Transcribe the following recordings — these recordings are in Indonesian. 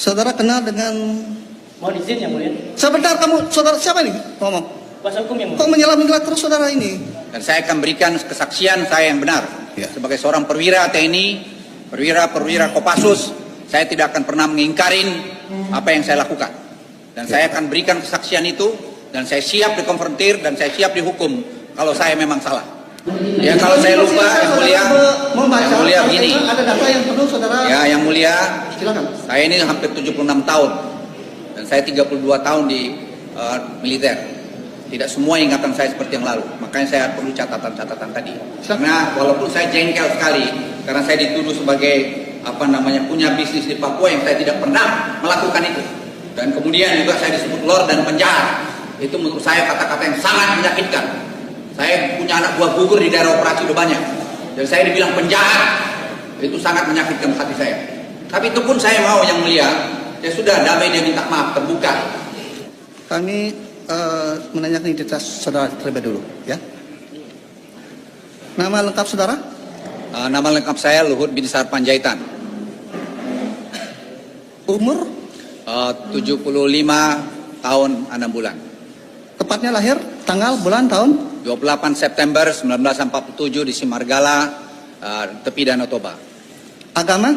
Saudara kenal dengan... Mohon izin yang mulia. Sebentar, kamu saudara siapa ini? Ngomong. Kuasa hukum yang Kok mulia. menyelam-nyelam terus saudara ini? Dan saya akan berikan kesaksian saya yang benar. Ya. Sebagai seorang perwira TNI, perwira Kopassus, saya tidak akan pernah mengingkarin apa yang saya lakukan. Dan saya akan berikan kesaksian itu, dan saya siap dikonfrontir, dan saya siap dihukum kalau saya memang salah. Ya kalau saya lupa, yang mulia begini. Ada data yang perlu saudara. Ya yang mulia, Silakan. saya ini hampir 76 tahun. Dan saya 32 tahun di militer. Tidak semua ingatan saya seperti yang lalu. Makanya saya perlu catatan-catatan tadi. Karena walaupun saya jengkel sekali, karena saya dituduh sebagai punya bisnis di Papua yang saya tidak pernah melakukan itu. Dan kemudian juga saya disebut lord dan penjahat. Itu menurut saya kata-kata yang sangat menyakitkan. Saya punya anak buah gugur di daerah operasi udah banyak. Dan saya dibilang penjahat. Itu sangat menyakitkan hati saya. Tapi itu pun saya mau yang mulia. Ya sudah, damai dia minta maaf, terbuka. Kami menanyakan identitas saudara terlebih dulu, ya. Nama lengkap saudara? Nama lengkap saya Luhut Binsar Panjaitan. Umur? 75 tahun 6 bulan. Tepatnya lahir, tanggal, bulan, tahun? 28 September 1947 di Simargala, tepi Danau Toba. Agama?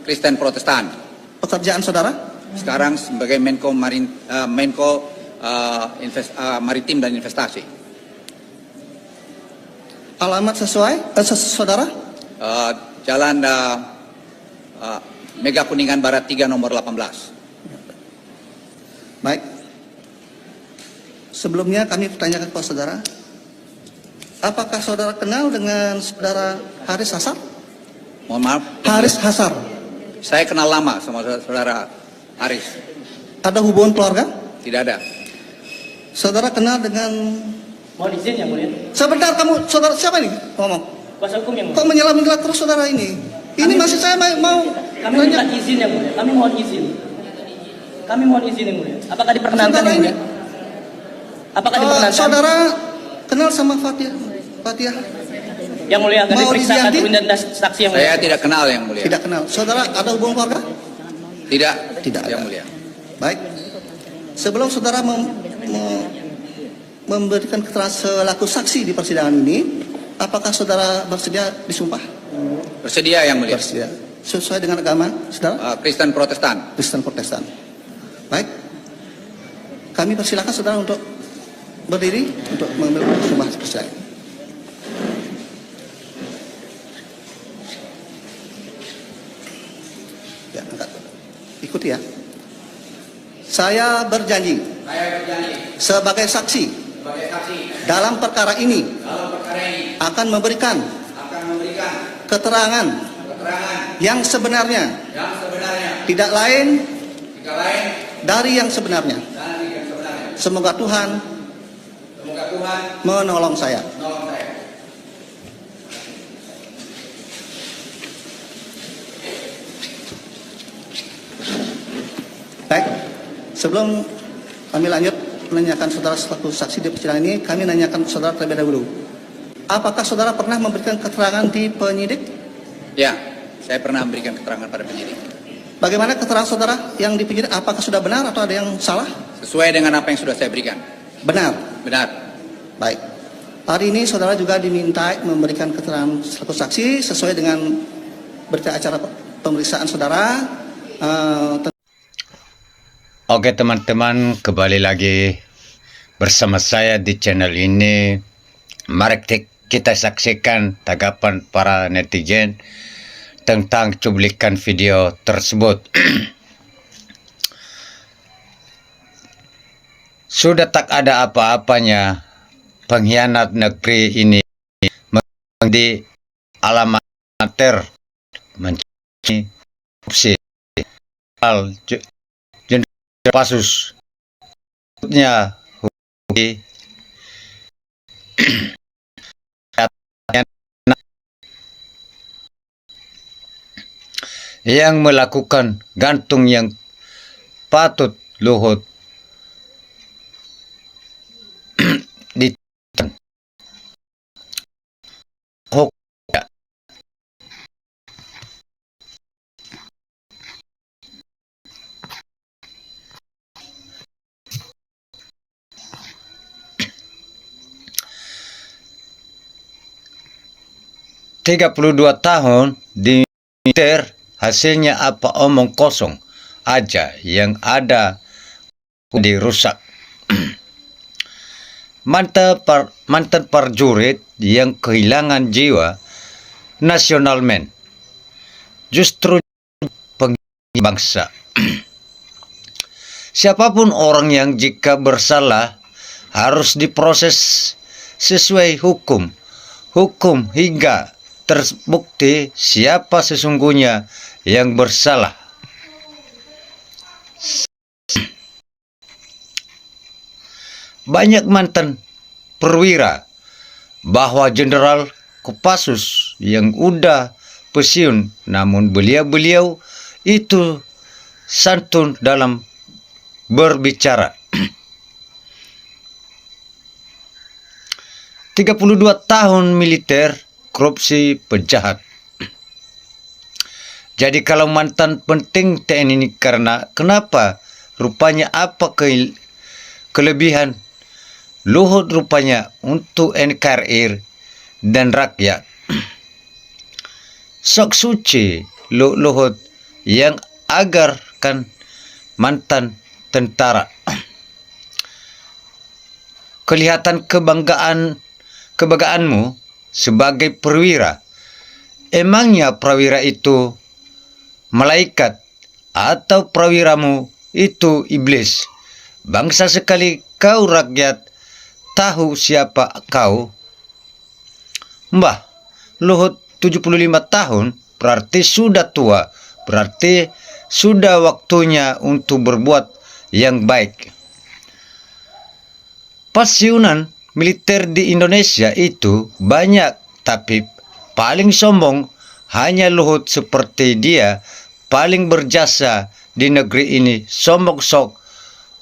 Kristen Protestan. Pekerjaan saudara? Sekarang sebagai Menko Maritim dan Investasi. Alamat sesuai? Saudara? Jalan Mega Kuningan Barat 3 nomor 18. Baik. Sebelumnya kami bertanyakan kepada saudara, apakah saudara kenal dengan saudara Haris Hasar? Mohon maaf. Haris Hasar. Saya kenal lama sama saudara Haris. Ada hubungan keluarga? Tidak ada. Saudara kenal dengan... Mohon izin yang mulia. Sebentar, kamu saudara siapa ini? Ngomong. Kuasa hukum yang mulia. Kok menyelam-nyelam terus saudara ini? Ini masih saya mau Kami minta izin yang mulia. Kami mohon izin. Kami mohon izin yang mulia. Apakah diperkenankan Saudara yang mulia? ini- Apakah diperkenankan? saudara kenal sama Fatia? Yang mulia akan Mau diperiksa diganti? dan saksi yang mulia. Saya tidak kenal yang mulia. Tidak kenal. Saudara ada hubungan keluarga? Tidak. Tidak Yang ada. mulia. Baik. Sebelum saudara memberikan keterangan selaku saksi di persidangan ini, apakah saudara bersedia disumpah? Bersedia yang mulia. Bersedia. Sesuai dengan agama saudara? Kristen Protestan. Kristen Protestan. Baik. Kami persilakan saudara untuk berdiri untuk mengambil sumpah persidangan. Ya, angkat. Ikuti ya. Saya berjanji Saya berjanji sebagai saksi sebagai saksi dalam perkara ini dalam perkara ini akan memberikan akan memberikan keterangan keterangan yang sebenarnya, yang sebenarnya, tidak lain tidak lain dari yang sebenarnya. dari yang sebenarnya. Semoga Tuhan Semoga Tuhan menolong saya. menolong saya. Baik, sebelum kami lanjut menanyakan saudara selaku saksi di persidangan ini, kami nanyakan saudara terlebih dahulu. Apakah saudara pernah memberikan keterangan di penyidik? Ya, saya pernah memberikan keterangan pada penyidik. Bagaimana keterangan saudara yang di penyidik? Apakah sudah benar atau ada yang salah? Sesuai dengan apa yang sudah saya berikan. Benar. Benar. Baik. Hari ini saudara juga diminta memberikan keterangan selaku saksi sesuai dengan berita acara pemeriksaan saudara. Oke teman-teman, kembali lagi bersama saya di channel ini. Mari kita saksikan tanggapan para netizen tentang cuplikan video tersebut. Sudah tak ada apa-apanya pengkhianat negeri ini di alamater mencari opsi al Kopassus yang melakukan gantung yang patut Luhut di 32 tahun di militer, hasilnya apa omong kosong aja yang ada dirusak. Mantan prajurit yang kehilangan jiwa nasionalmen justru penghinaan bangsa. Siapapun orang yang jika bersalah harus diproses sesuai hukum hingga terbukti siapa sesungguhnya yang bersalah. Banyak mantan perwira bahwa Jenderal Kopassus yang udah pensiun, namun beliau itu santun dalam berbicara. 32 tahun militer, korupsi, penjahat. Jadi kalau mantan penting TNI ini kenapa rupanya apa kelebihan Luhut rupanya untuk NKRI dan rakyat. Sok suci Luhut yang agarkan mantan tentara. Kelihatan kebanggaanmu sebagai perwira. Emangnya prawira itu malaikat atau prawiramu itu iblis? Bangsa sekali kau rakyat tahu siapa kau. Mbah, Luhut 75 tahun berarti sudah tua, berarti sudah waktunya untuk berbuat yang baik. Pensiunan militer di Indonesia itu banyak, tapi paling sombong hanya Luhut. Seperti dia paling berjasa di negeri ini, sombong sok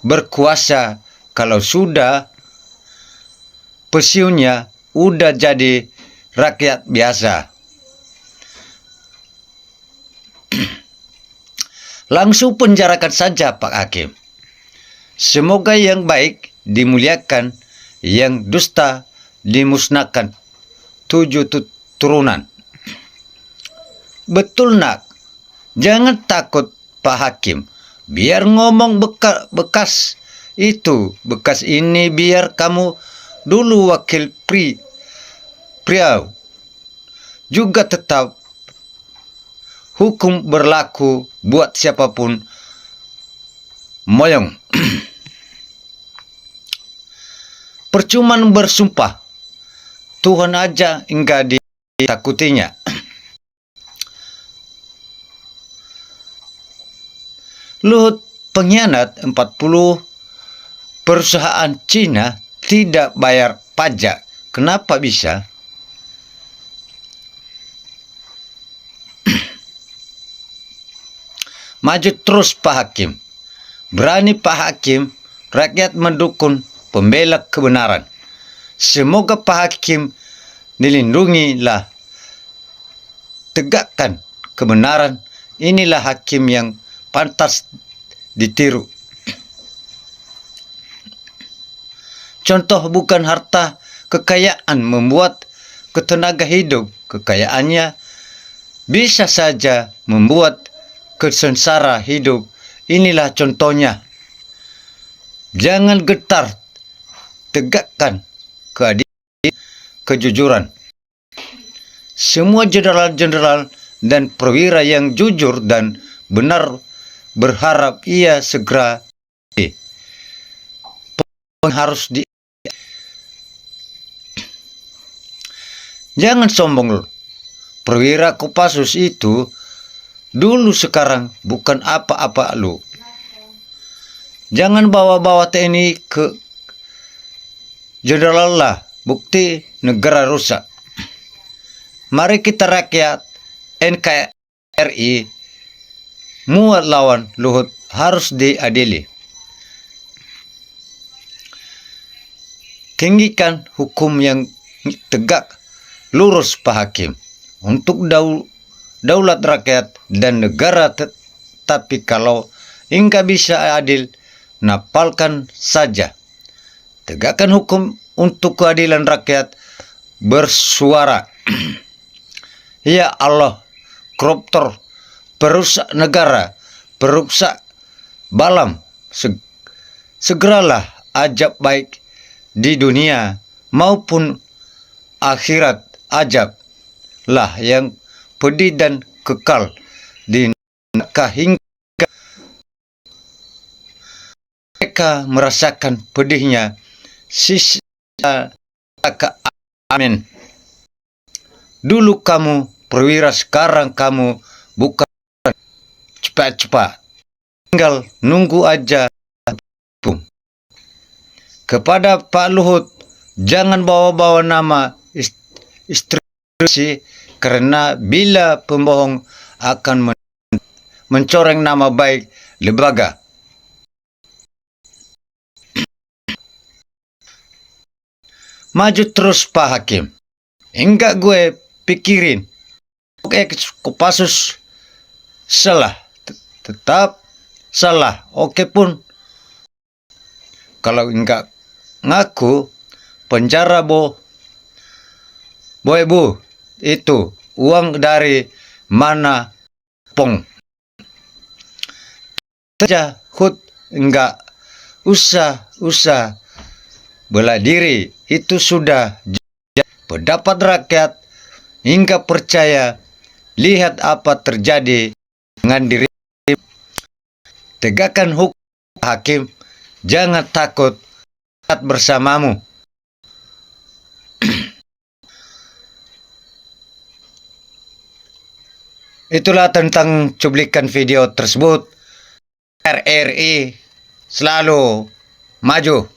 berkuasa. Kalau sudah pensiunnya udah jadi rakyat biasa. Langsung penjarakan saja Pak Hakim. Semoga yang baik dimuliakan, yang dusta dimusnahkan. 7 turunan. Betul nak, jangan takut Pak Hakim. Biar ngomong bekas itu, bekas ini biar kamu dulu wakil Priau. Juga tetap hukum berlaku buat siapapun moyong. Percuman bersumpah, Tuhan aja enggak ditakutinya. Luhut pengkhianat 40 perusahaan Cina tidak bayar pajak. Kenapa bisa? Maju terus Pak Hakim. Berani Pak Hakim, rakyat mendukung pembela kebenaran. Semoga Pak Hakim dilindungilah. Tegakkan kebenaran. Inilah hakim yang pantas ditiru. Contoh bukan harta kekayaan membuat ketenaga hidup. Kekayaannya bisa saja membuat kesengsara hidup. Inilah contohnya. Jangan getar. Tegakkan keadilan, kejujuran. Semua jenderal-jenderal dan perwira yang jujur dan benar berharap ia segera harus di. Jangan sombong. Perwira Kopassus itu dulu sekarang bukan apa-apa lu. Jangan bawa-bawa TNI ke jenderal lah. Bukti negara rusak. Mari kita rakyat NKRI muat lawan Luhut harus diadili. Tinggikan hukum yang tegak, lurus Pak Hakim untuk daulat rakyat dan negara. Tapi kalau enggak bisa adil, napalkan saja. Tegakkan hukum untuk keadilan rakyat bersuara. Ya Allah, koruptor, perusak negara, perusak balam, segeralah ajab baik di dunia maupun akhirat, ajab lah yang pedih dan kekal di neraka hingga mereka merasakan pedihnya sisa neraka. Amin. Dulu kamu perwira, sekarang kamu bukan. Cepat-cepat, tinggal nunggu aja. Kepada Pak Luhut, jangan bawa-bawa nama istri karena bila pembohong akan mencoreng nama baik lembaga. Maju terus Pak Hakim. Enggak gue pikirin. Oke, Kopassus salah. Tetap salah. Oke pun. Kalau enggak ngaku, penjara bu, itu uang dari mana pong. Saja Hut enggak usah bela diri, itu sudah pendapat rakyat hingga percaya. Lihat apa terjadi dengan diri. Tegakkan hukum hakim, jangan takut bersamamu. Itulah tentang cuplikan video tersebut. RRI selalu maju.